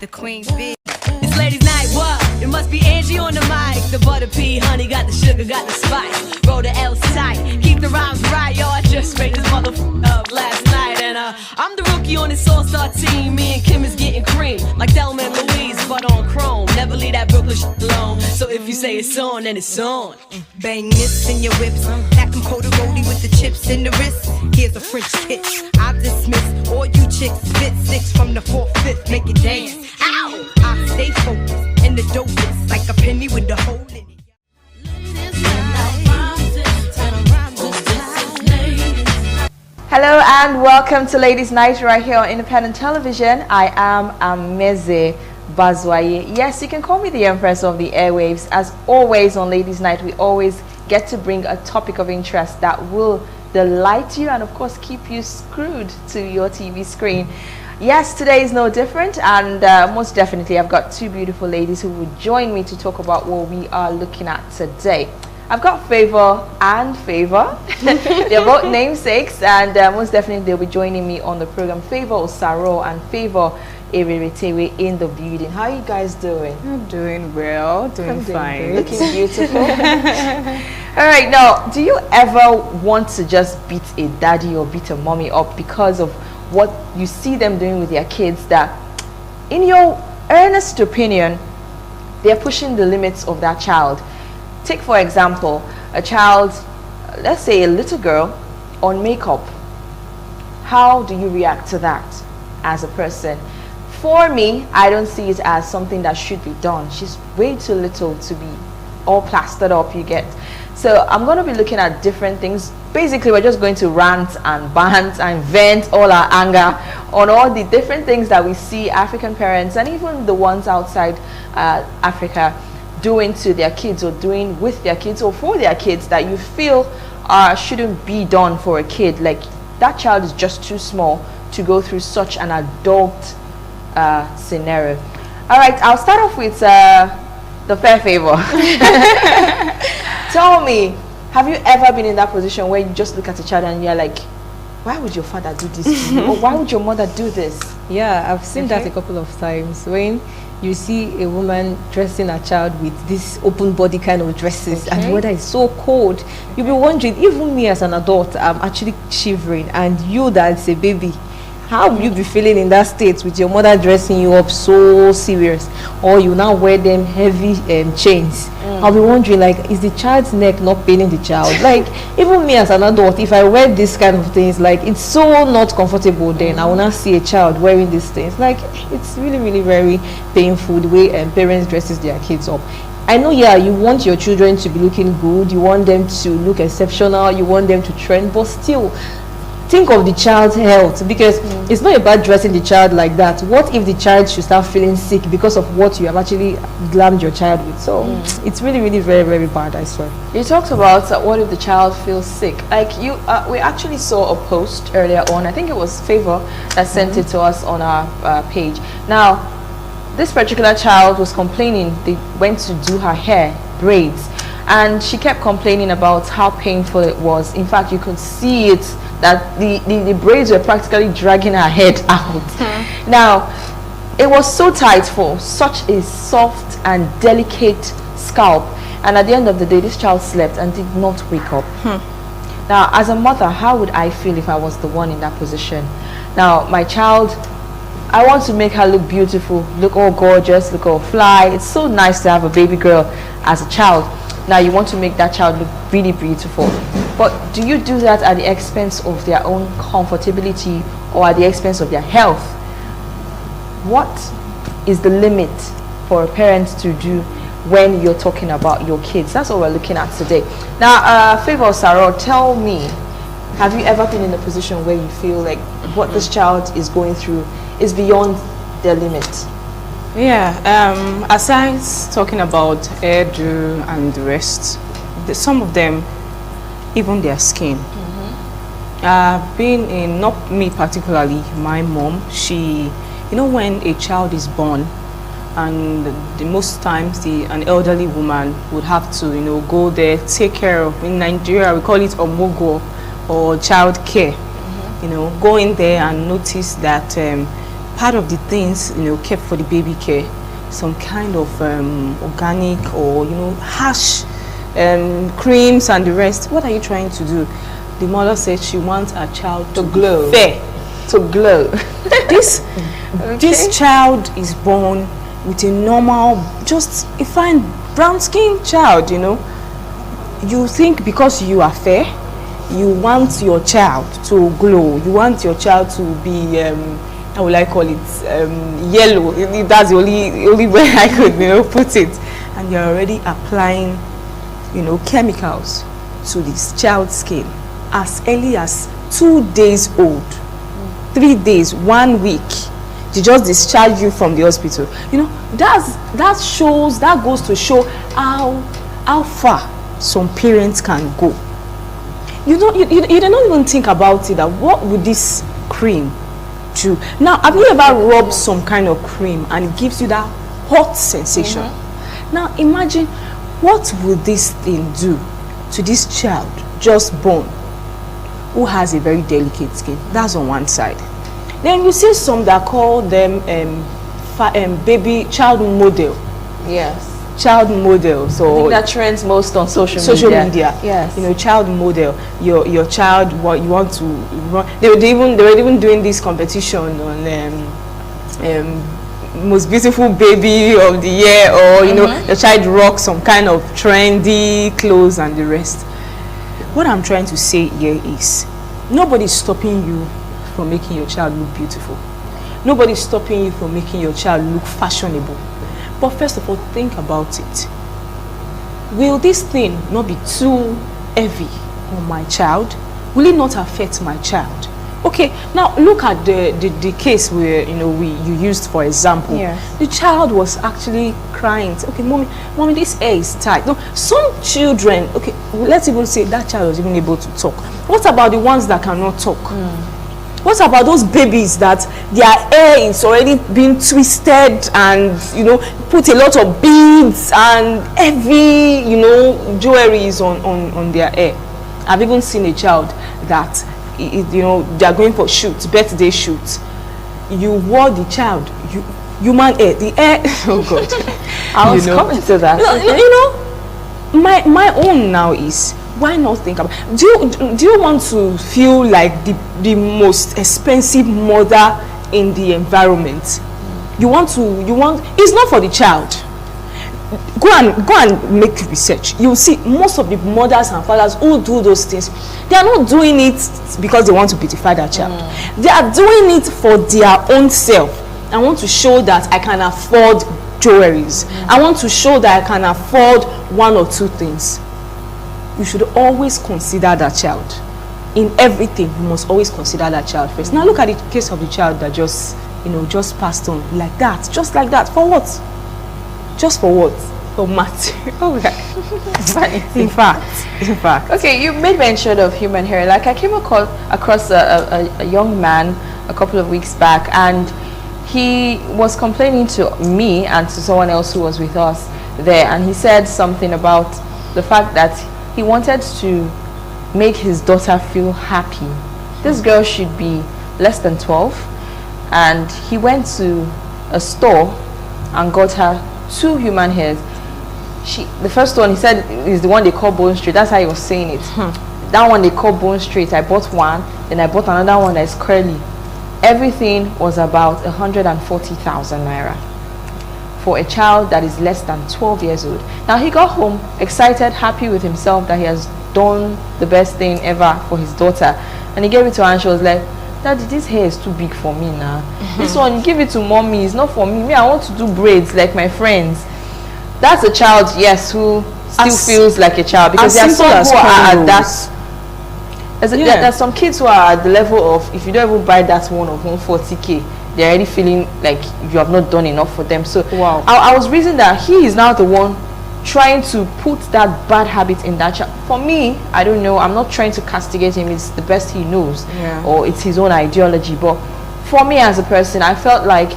the queen bee. It's ladies' night, what? It must be Angie on the mic. The butter pea, honey, got the sugar, got the spice. Roll the L's tight, keep the rhymes right. Yo, I just made this motherfucker up last night. And I'm the rookie on this all-star team. Me and Kim is getting cream, like Thelma and Louise, but on chrome. Never leave that Brooklyn shit alone. So if you say it's on, then it's on. Bang this in your whips, pack them cold roadie with the chips in the wrist. Here's a French kiss. I dismiss all you chicks. Spit 6 from the 4th, 5th, make it dance. Ow! I stay focused and the dopest, like a penny with the hole in it. Hello and welcome to Ladies' Night right here on Independent Television. I am Ameze Bazwaye. Yes, you can call me the Empress of the Airwaves. As always on Ladies' Night, we always get to bring a topic of interest that will delight you and of course keep you screwed to your TV screen. Yes, today is no different, and most definitely I've got two beautiful ladies who will join me to talk about what we are looking at today. I've got Favor and Favor. They're both namesakes, and most definitely they'll be joining me on the program. Favor Osaro and Favor Ereretewe in the building. How are you guys doing? I'm doing well, doing fine. Looking beautiful. All right, now, do you ever want to just beat a daddy or beat a mommy up because of what you see them doing with their kids, that in your earnest opinion they're pushing the limits of that child? Take for example a child, let's say a little girl, on makeup. How do you react to that as a person? For me, I don't see it as something that should be done. She's way too little to be all plastered up, you get. So I'm going to be looking at different things. Basically, we're just going to rant and bant and vent all our anger on all the different things that we see African parents and even the ones outside Africa doing to their kids, or doing with their kids, or for their kids, that you feel shouldn't be done for a kid. Like, that child is just too small to go through such an adult scenario. All right, I'll start off with the fair Favor. Tell me, have you ever been in that position where you just look at a child and you're like, why would your father do this to you? Or why would your mother do this? Yeah, I've seen that a couple of times. When you see a woman dressing a child with this open body kind of dresses, and the weather is so cold, you'll be wondering, even me as an adult, I'm actually shivering, and you that's a baby, how will you be feeling in that state with your mother dressing you up so serious, or you now wear them heavy chains? I'll be wondering, like, is the child's neck not paining the child? Like, even me as an adult, if I wear this kind of things, like, it's so not comfortable, then I will not see a child wearing these things. Like, it's really, really very painful the way parents dresses their kids up. I know, yeah, you want your children to be looking good, you want them to look exceptional, you want them to trend, but still, think of the child's health, because it's not about dressing the child like that. What if the child should start feeling sick because of what you have actually glammed your child with? So it's really, really very, very bad, I swear. You talked about what if the child feels sick. Like, you, we actually saw a post earlier on. I think it was Favor that sent it to us on our page. Now, this particular child was complaining. They went to do her hair, braids, and she kept complaining about how painful it was. In fact, you could see it, that the braids were practically dragging her head out. Now, it was so tight for such a soft and delicate scalp, and at the end of the day, this child slept and did not wake up. Now, as a mother, how would I feel if I was the one in that position? Now, my child, I want to make her look beautiful, look all gorgeous, look all fly. It's so nice to have a baby girl as a child. Now you want to make that child look really beautiful, but do you do that at the expense of their own comfortability or at the expense of their health? What is the limit for a parent to do when you're talking about your kids? That's what we're looking at today. Now, Favor Saro, tell me, have you ever been in a position where you feel like what this child is going through is beyond their limit? Yeah, aside talking about hairdo and the rest, some of them, even their skin. Being in, not me particularly, my mom, she, you know, when a child is born, and most times an elderly woman would have to, you know, go there, take care of, in Nigeria we call it omogo or child care, you know, go in there and notice that part of the things, kept for the baby care, some kind of organic or, harsh creams and the rest. What are you trying to do? The mother said she wants her child to glow. Fair. To glow. This child is born with a normal, just a fine brown skin child, You think because you are fair, you want your child to glow. You want your child to be, how will I call it, yellow. That's the only way I could, put it. And you're already applying, chemicals to this child's skin as early as 2 days old, 3 days, 1 week. They just discharge you from the hospital. That goes to show how far some parents can go. You don't even think about it, that what would this cream do? Now, have you ever rubbed some kind of cream and it gives you that hot sensation? Now imagine, what will this thing do to this child just born who has a very delicate skin? That's on one side. Then you see some that call them baby child model. Yes. Child model. So I think that trends most on social media. Yes. Child model. Your child, what you want to run. They were even doing this competition on most beautiful baby of the year, or the child rocks some kind of trendy clothes and the rest. What I'm trying to say here is, nobody's stopping you from making your child look beautiful. Nobody's stopping you from making your child look fashionable. But first of all, think about it. Will this thing not be too heavy on my child? Will it not affect my child? Okay, now look at the case where you used for example. Yes. The child was actually crying. Okay, mommy, this hair is tight. No, some children, okay, let's even say that child was even able to talk. What about the ones that cannot talk? What about those babies that their hair is already being twisted and put a lot of beads and heavy jewelries on their hair? I've even seen a child that they are going for shoots, birthday shoots. You wore the child, human hair, the hair. Oh God! I was coming to that. My own now is, why not think about, do you want to feel like the most expensive mother in the environment? You want it's not for the child. Go and make research. You'll see most of the mothers and fathers who do those things, they are not doing it because they want to beautify their child. They are doing it for their own self. I want to show that I can afford jewelries. I want to show that I can afford one or two things. You should always consider that child. In everything, you must always consider that child first. Now look at the case of the child that just passed on like that, just like that. For what? Just for what? For math. In fact. Okay, you made mention of human hair. Like, I came across a young man a couple of weeks back, and he was complaining to me and to someone else who was with us there, and he said something about the fact that he wanted to make his daughter feel happy. This girl should be less than 12, and he went to a store and got her 2 human hairs. The first one, he said, is the one they call bone straight. That's how he was saying it. That one they call bone straight. I bought one, then I bought another one that's curly. Everything was about 140,000 naira for a child that is less than 12 years old. Now he got home excited, happy with himself that he has done the best thing ever for his daughter, and he gave it to her and she was like, Daddy, this hair is too big for me now. This one, give it to mommy, it's not for me. Me, I want to do braids like my friends. That's a child, yes, who still feels like a child, because there are some who are at that. There's some kids who are at the level of, if you don't even buy that one of 140k, they're already feeling like you have not done enough for them. So wow. I was reasoning that he is now the one trying to put that bad habit in that child. For me, I don't know, I'm not trying to castigate him. It's the best he knows, or it's his own ideology. But for me as a person, I felt like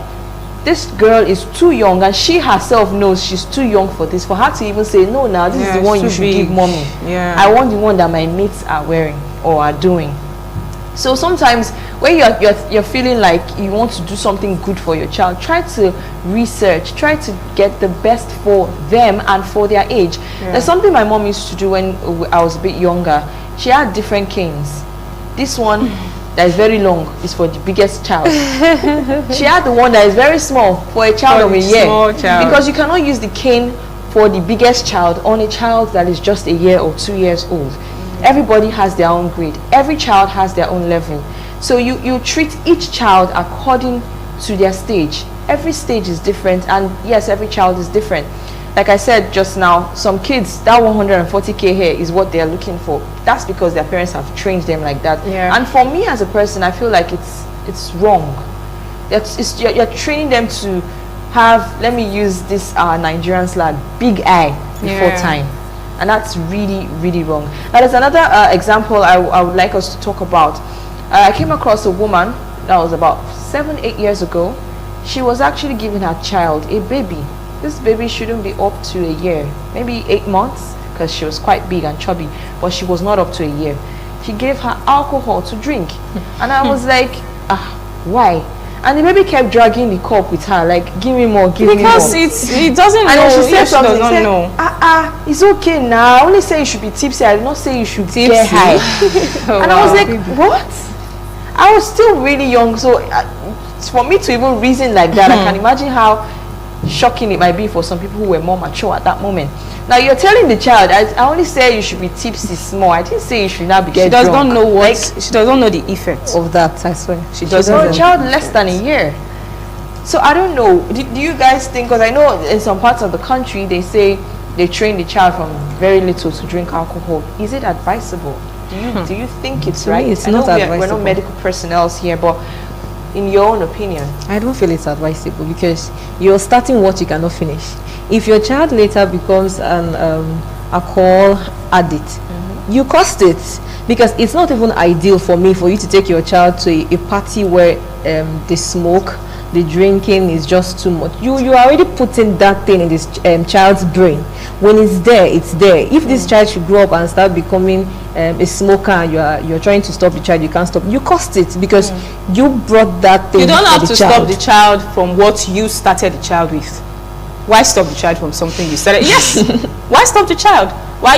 this girl is too young, and she herself knows she's too young for this, for her to even say, no, now this is the one you should give mommy. I want the one that my mates are wearing or are doing. So sometimes when you're feeling like you want to do something good for your child, try to research, try to get the best for them and for their age. There's something my mom used to do when I was a bit younger. She had different canes. This one that is very long is for the biggest child. She had the one that is very small for a child of a year. Because you cannot use the cane for the biggest child on a child that is just a year or 2 years old. Everybody has their own grade. Every child has their own level. So you treat each child according to their stage. Every stage is different, and yes, every child is different. Like I said just now, some kids, that 140k hair is what they're looking for. That's because their parents have trained them like that. And for me as a person, I feel like it's wrong. You're training them to have, let me use this Nigerian slang, big eye before time. And that's really, really wrong. Now there's another example I would like us to talk about. I came across a woman that was about 7-8 years ago. She was actually giving her child a baby. This baby shouldn't be up to a year, maybe 8 months, because she was quite big and chubby, but she was not up to a year. She gave her alcohol to drink. And I was like, why? And the baby kept dragging the cup with her, like, give me more, give me more. Because it doesn't know. And then she said something, does not know. It's okay now. I only say you should be tipsy. I did not say you should get high. And I was like, what? I was still really young, so for me to even reason like that, I can imagine how shocking it might be for some people who were more mature at that moment. Now you're telling the child, I only say you should be tipsy small. I didn't say you should not be getting drunk. She does not know what, she does not know the effect of that, I swear. She doesn't for know. a child less than a year. So I don't know, do you guys think, because I know in some parts of the country they say they train the child from very little to drink alcohol. Is it advisable? Do you think it's right? It's not advisable. We're not medical personnel here, but in your own opinion? I don't feel it's advisable, because you're starting what you cannot finish. If your child later becomes an alcohol addict, you cost it, because it's not even ideal for you to take your child to a party where they smoke, the drinking is just too much. You are already putting that thing in this child's brain. When it's there, it's there. If this child should grow up and start becoming a smoker, and you're trying to stop the child, you can't stop. You cost it, because you brought that thing. You don't have to to stop the child from what you started the child with. Why stop the child from something you started? Yes. Why stop the child? Why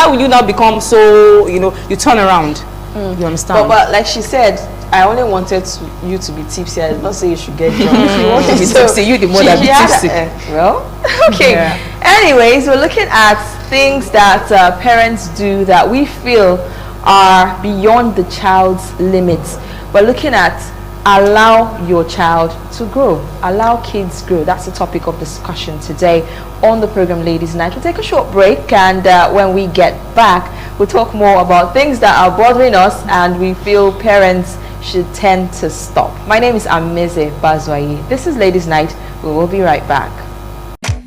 will you not become so, you turn around? You understand? But like she said, I only wanted you to be tipsy. I did not say you should get drunk. If you want to be tipsy, you the more that be tipsy. Okay. Anyways, we're looking at things that parents do that we feel are beyond the child's limits. We're looking at allow your child to grow. Allow kids grow. That's the topic of discussion today on the program Ladies Night. We'll take a short break, and when we get back, we'll talk more about things that are bothering us and we feel parents should tend to stop. My name is Amize Bazwayi. This is Ladies Night. We will be right back.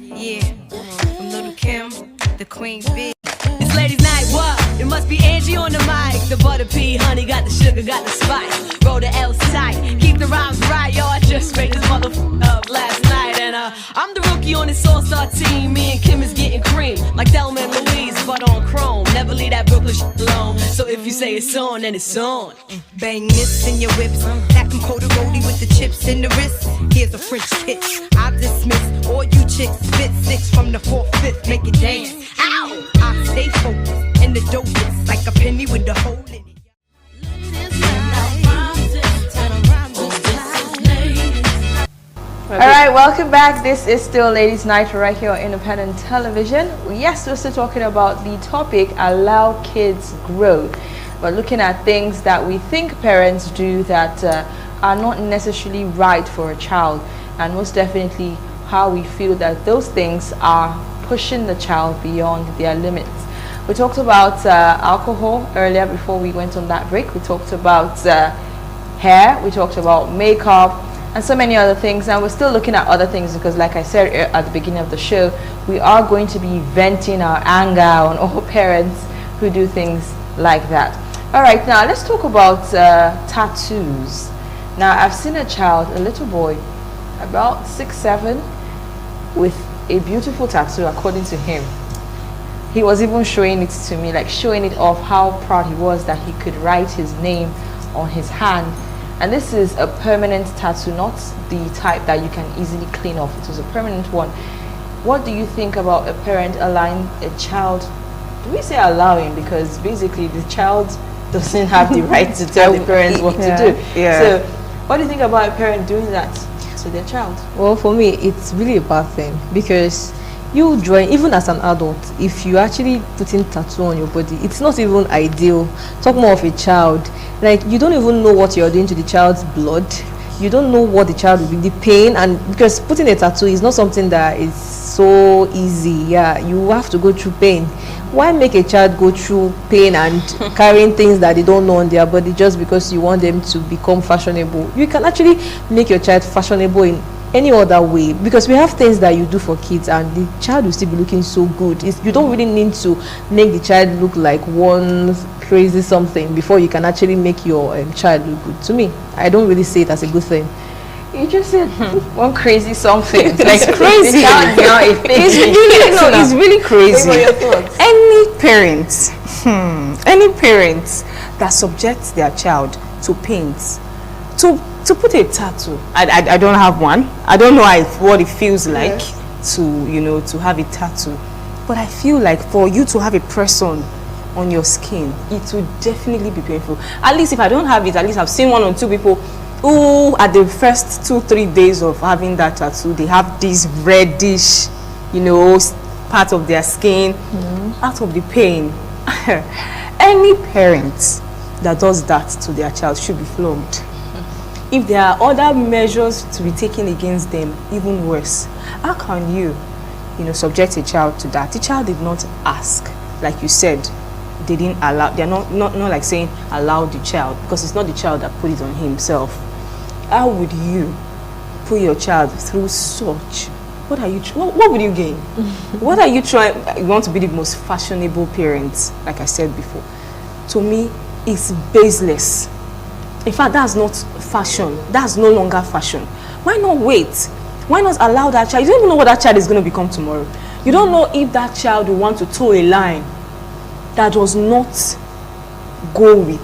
Yeah, from Little Kim, the Queen Bee. It's Ladies Night, what? It must be Angie on the mic. The butter pea, honey, got the sugar, got the spice. Roll the L tight, keep the rhymes right, yo. I just made this motherfucker up last night, and I'm the rookie on this all-star team. Me and Kim is getting cream, like Thelma and Louise, but on chrome. Never leave that Brooklyn shit alone. So if you say it's on, then it's on. Bang this in your whips, stack them cold roadie with the chips in the wrist. Here's a French kiss. I dismiss all you chicks. Spit 6 from the 4th, 5th, make it dance. Ow! I stay focused, and the dope is like a penny with the hole in it. Alright, welcome back. This is still Ladies Night right here on Independent Television. Yes, we're still talking about the topic, allow kids grow. We're looking at things that we think parents do that are not necessarily right for a child, and most definitely how we feel that those things are pushing the child beyond their limits. We talked about alcohol earlier before we went on that break. We talked about hair, we talked about makeup, and so many other things, and we're still looking at other things, because like I said at the beginning of the show, we are going to be venting our anger on all parents who do things like that. All right, now let's talk about tattoos. Now I've seen a child, a little boy, about 6-7, with a beautiful tattoo according to him. He was even showing it to me, like showing it off how proud he was that he could write his name on his hand, and this is a permanent tattoo, not the type that you can easily clean off. It was a permanent one. What do you think about a parent allowing a child, do we say allowing, because basically the child doesn't have the right to tell the parents what to do. So what do you think about a parent doing that to their child? Well, for me, it's really a bad thing, because you join, even as an adult, if you actually putting tattoo on your body, it's not even ideal. Talk more of a child. Like, you don't even know what you're doing to the child's blood. You don't know what the child will be, the pain, and because putting a tattoo is not something that is so easy. You have to go through pain. Why make a child go through pain and carrying things that they don't know on their body just because you want them to become fashionable? You can actually make your child fashionable in any other way, because we have things that you do for kids and the child will still be looking so good. You don't really need to make the child look like one crazy something before you can actually make your child look good. To me, I don't really see it as a good thing. You just said one crazy something. It's crazy. It's really crazy. Any parents that subject their child to pains, to put a tattoo. I don't have one. I don't know what it feels like to have a tattoo, but I feel like for you to have a press-on on your skin, it will definitely be painful. At least if I don't have it, at least I've seen 1 or 2 people who at the first 2-3 days of having that tattoo, they have this reddish, part of their skin out of the pain. Any parent that does that to their child should be flogged. If there are other measures to be taken against them, even worse. How can you, subject a child to that? The child did not ask. Like you said, they didn't allow. They're not like saying allow the child, because it's not the child that put it on himself. How would you put your child through such? What would you gain? What are you trying? You want to be the most fashionable parent, like I said before. To me, it's baseless. In fact, that's not fashion. That's no longer fashion. Why not wait? Why not allow that child? You don't even know what that child is going to become tomorrow. You don't know if that child will want to toe a line that does not go with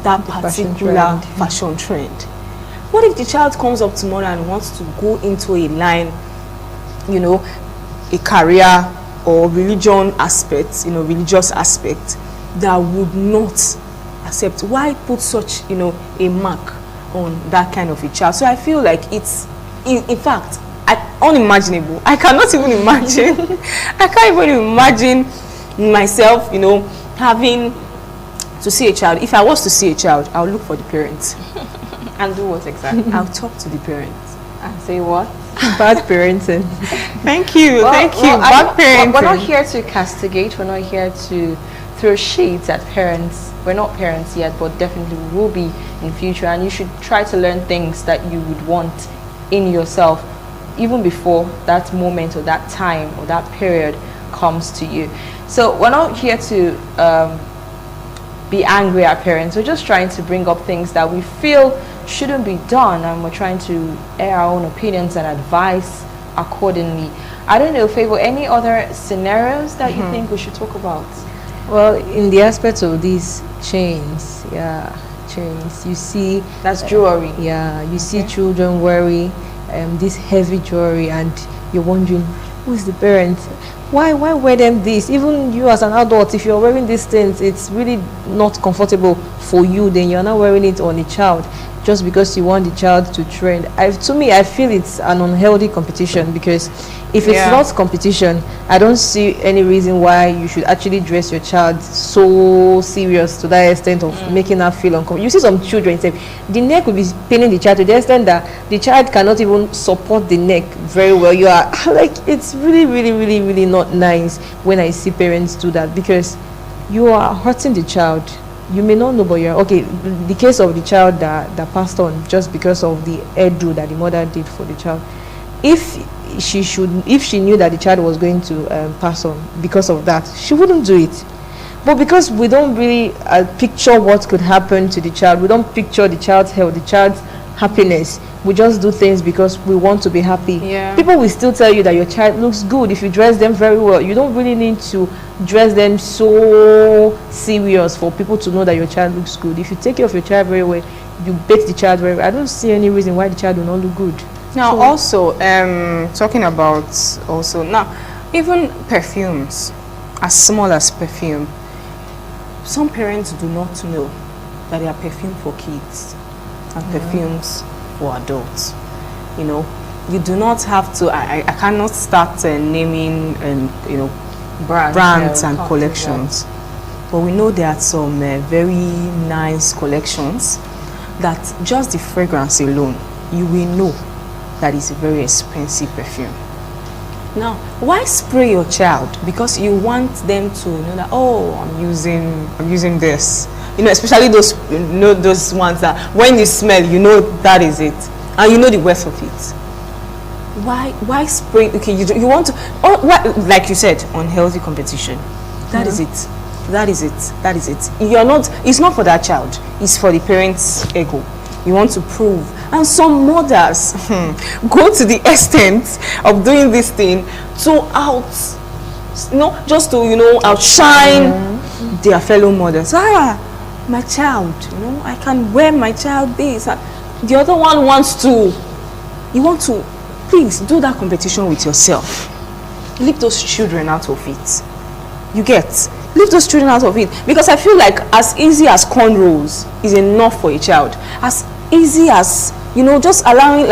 that particular fashion trend. What if the child comes up tomorrow and wants to go into a line, a career or religion aspect, religious aspect that would not accept? Why put such, a mark on that kind of a child? So I feel like it's, in fact, unimaginable. I cannot even imagine. I can't even imagine myself, having to see a child. If I was to see a child, I'll look for the parents. And do what exactly? I'll talk to the parents. And say what? Bad parenting. Thank you. Bad parenting. We're not here to castigate. We're not here to throw shades at parents. We're not parents yet, but definitely will be in future. And you should try to learn things that you would want in yourself, even before that moment or that time or that period comes to you. So we're not here to be angry at parents. We're just trying to bring up things that we feel shouldn't be done, and we're trying to air our own opinions and advise accordingly. I don't know, Favor, any other scenarios that you think we should talk about? Well, in the aspect of these chains, chains, you see that's jewelry. You see children wearing this heavy jewelry, and you're wondering, who is the parent? Why wear them this? Even you as an adult, if you're wearing these things, it's really not comfortable for you, then you're not wearing it on a child just because you want the child to trend. To me, I feel it's an unhealthy competition, because if it's not competition, I don't see any reason why you should actually dress your child so serious to that extent of making her feel uncomfortable. You see some children say the neck will be paining the child to the extent that the child cannot even support the neck very well. You are like, it's really, really, really, really not nice when I see parents do that, because you are hurting the child. You may not know, but you're okay. The case of the child that passed on just because of the hairdo that the mother did for the child. If she knew that the child was going to pass on because of that, she wouldn't do it. But because we don't really picture what could happen to the child, we don't picture the child's health, the child's happiness, we just do things because we want to be happy. Yeah. People will still tell you that your child looks good if you dress them very well. You don't really need to dress them so serious for people to know that your child looks good. If you take care of your child very well, you bait the child very well, I don't see any reason why the child will not look good. Now, So- also, talking about also now, even perfumes, as small as perfume, some parents do not know that they are perfume for kids and perfumes for adults. You know, you do not have to. I cannot start naming brands and collections, but we know there are some very nice collections that just the fragrance alone, you will know that is a very expensive perfume. Now, why spray your child? Because you want them to know that, oh, I'm using this. You know, especially those those ones that when you smell, you know that is it, and you know the worth of it. Why spray? Okay, you want to, like you said, unhealthy competition. That is it. That is it. That is it. You're not. It's not for that child. It's for the parents' ego. You want to prove. And some mothers go to the extent of doing this thing to just to outshine their fellow mothers. My child, I can wear my child this. The other one wants to. You want to. Please do that competition with yourself. Leave those children out of it. You get? Leave those children out of it. Because I feel like as easy as cornrows is enough for a child. As easy as, just allowing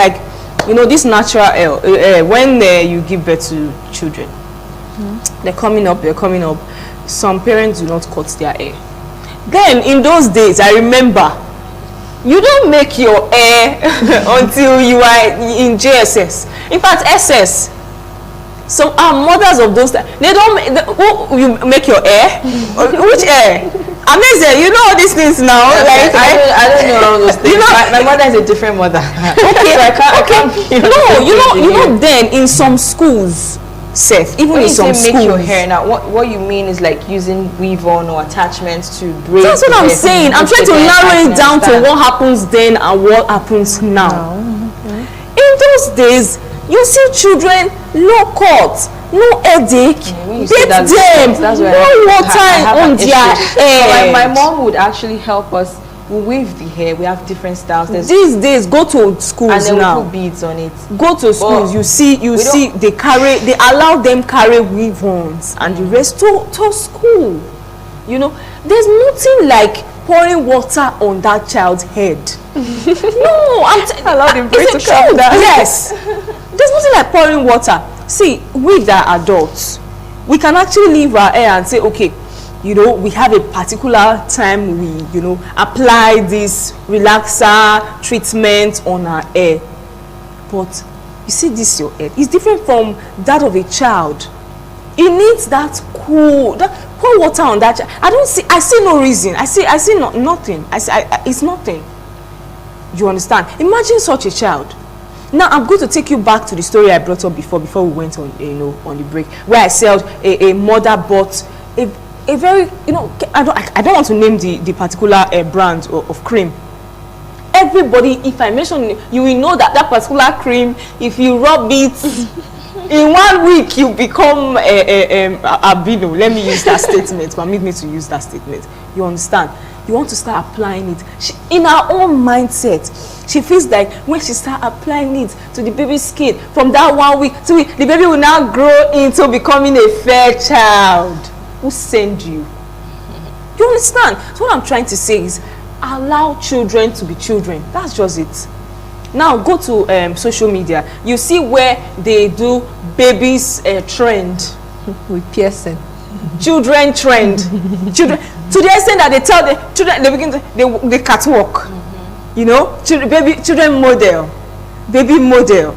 this natural air. When you give birth to children, they're coming up. Some parents do not cut their hair. Then in those days, I remember, you don't make your hair until you are in JSS. In fact, SS. Some mothers of those times, they don't. You make your hair? Which hair? Amazing. You know all these things now. I don't know all those things. My mother is a different mother. Okay. So I can't No, then in some schools, Seth, even when in you some say schools. make your hair now, what you mean is like using weave-on or attachments to braid. That's what the I'm hair. saying. I'm trying to Okay, narrow I it down to understand. what happens then and what happens now. In those days, you see children low cut, no headache, When you say bathe that's them, where no I water have on an their issue. head. So my mom would actually help us. We weave the hair. We have different styles. There's These days, go to and schools then we now. put beads on it. Go to schools, you see they allow them carry weave-ons and the rest to school. There's nothing like pouring water on that child's head. No, Allow them it's to the calm truth. down. Yes, there's nothing like pouring water. See, we that are adults, we can actually leave our hair and say, okay, we have a particular time we apply this relaxer treatment on our hair. But you see, this your head is different from that of a child. It needs that pour water on that child. I see no reason. I see nothing. It's nothing. You understand? Imagine such a child. Now I'm going to take you back to the story I brought up before we went on on the break, where I said a mother bought a very I don't want to name the particular brand of cream. Everybody, if I mention it, you will know that particular cream, if you rub it in 1 week, you become a albino. Let me use that statement. Permit me to use that statement. You understand? You want to start applying it. In her own mindset, she feels like when she start applying it to the baby's skin, from that 1 week to the baby will now grow into becoming a fair child. Who send you? You understand? So what I'm trying to say is, allow children to be children. That's just it. Now go to social media. You see where they do babies trend, With piercing. children trend, children to the extent that they tell the children they begin to they catwalk. Children model, baby model.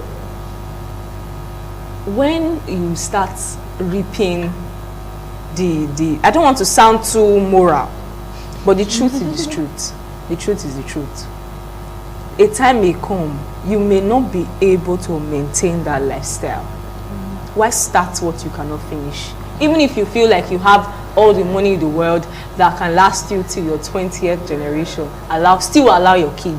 When you start reaping the I don't want to sound too moral, but the truth is the truth. The truth is the truth. A time may come, you may not be able to maintain that lifestyle. Why start what you cannot finish? Even if you feel like you have all the money in the world that can last you till your 20th generation, still allow your kid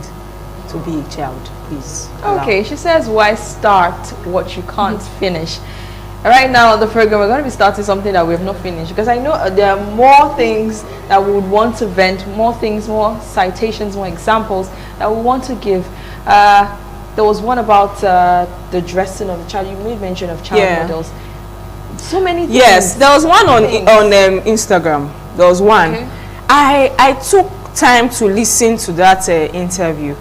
to be a child. please. Allow. Okay, she says, why start what you can't finish? Right now on the program, we're going to be starting something that we have not finished, because I know there are more things that we would want to vent, more things, more citations, more examples that we want to give. There was one about the dressing of the child. You made mention of child models. So many things. Yes, there was one on Instagram. There was one. Okay. I took time to listen to that interview,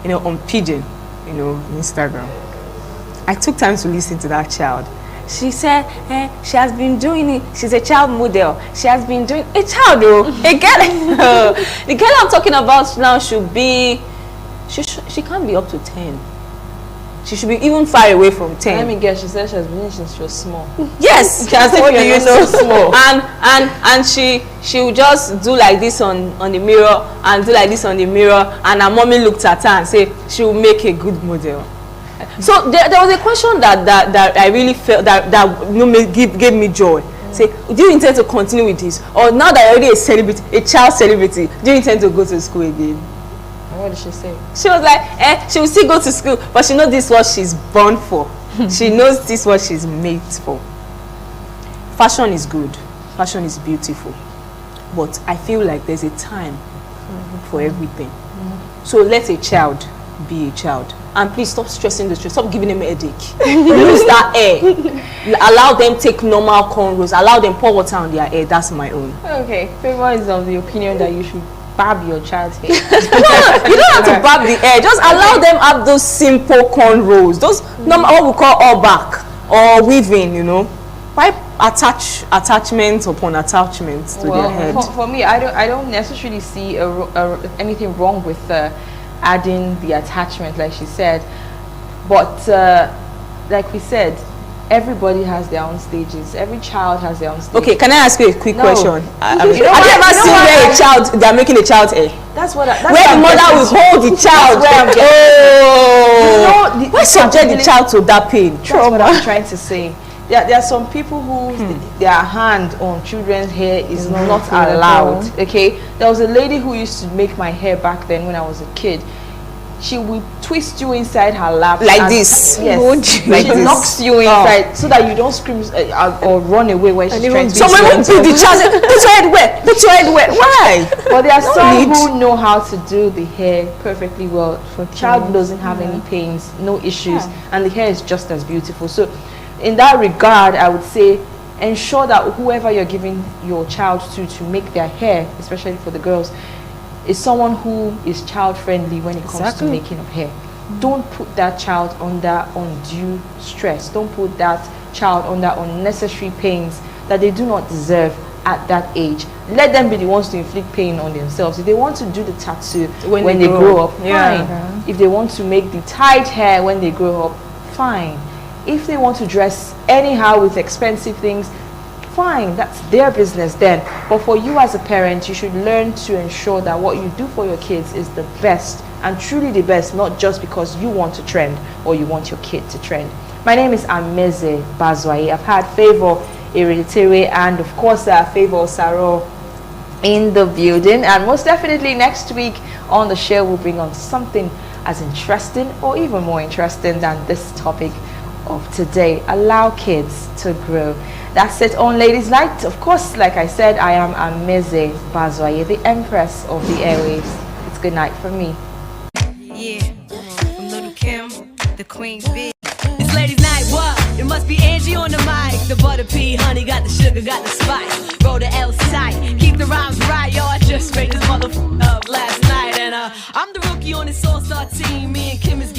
on Pigeon, Instagram. I took time to listen to that child. She said, she has been doing it. She's a child model. She has been doing a child, a girl. The girl I'm talking about now should be, she can't be up to 10. She should be even far away from 10. Let me guess. She said she has been doing it since she was small. Yes, she has What do you know? small. And she will just do like this on the mirror and do like this on the mirror, and her mommy looked at her and said she will make a good model. So there was a question that I really felt that gave me joy. Say, do you intend to continue with this, or now that you're already a celebrity, a child celebrity, do you intend to go to school again? What did she say? She was like, she will still go to school, but she knows this is what she's born for. She knows this is what she's made for. Fashion is good. Fashion is beautiful. But I feel like there's a time for everything. So let a child be a child. And please stop stressing the stress. Stop giving them a headache. Lose that hair. Allow them take normal cornrows. Allow them pour water on their hair. That's my own. Okay. Favor is of the opinion that you should barb your child's hair. You don't have to barb the hair. Just allow them have those simple cornrows. Those normal, what we call all back or weaving, Why attachments upon attachments to their head? For me, I don't necessarily see anything wrong with adding the attachment, like she said, but like we said, everybody has their own stages. Every child has their own stage. Okay, can I ask you a quick question? Have you what? ever seen where a child, they're making a child's hair? That's what where the mother will hold the child. Why subject the child to that pain? That's what I'm trying to say. There are some people who their hand on children's hair is not allowed. Okay, there was a lady who used to make my hair back then when I was a kid. She will twist you inside her lap like this. Yes, like she this. knocks you inside so that you don't scream or run away when she's trying to. Someone will beat the child. Put your head where? Put your head where? Why? But there are some who know how to do the hair perfectly well. For child doesn't have any pains, no issues, and the hair is just as beautiful. So, in that regard, I would say ensure that whoever you're giving your child to make their hair, especially for the girls, is someone who is child friendly when it comes to making of hair. Don't put that child under undue stress. Don't put that child under unnecessary pains that they do not deserve at that age. Let them be the ones to inflict pain on themselves. If they want to do the tattoo when they grow up, fine. If they want to make the tied hair when they grow up, fine. If they want to dress anyhow with expensive things, fine, that's their business then. But for you as a parent, you should learn to ensure that what you do for your kids is the best, and truly the best, not just because you want to trend or you want your kid to trend. My name is Ameze Bazwaye. I've had Favor Iritere and of course Favor Saro in the building, and most definitely next week on the show we'll bring on something as interesting or even more interesting than this topic of today. Allow kids to grow. That's it on Ladies Night. Of course, like I said, I am Ameze Bazwaye, the Empress of the Airwaves. It's good night from me. Yeah, from Little Kim, the Queen Bee. It's Ladies Night, what? It must be Angie on the mic. The butter pea, honey, got the sugar, got the spice. Roll the L tight, keep the rhymes right. Yo, I just straight this motherfucker up last night. And I'm the rookie on this all-star team. Me and Kim is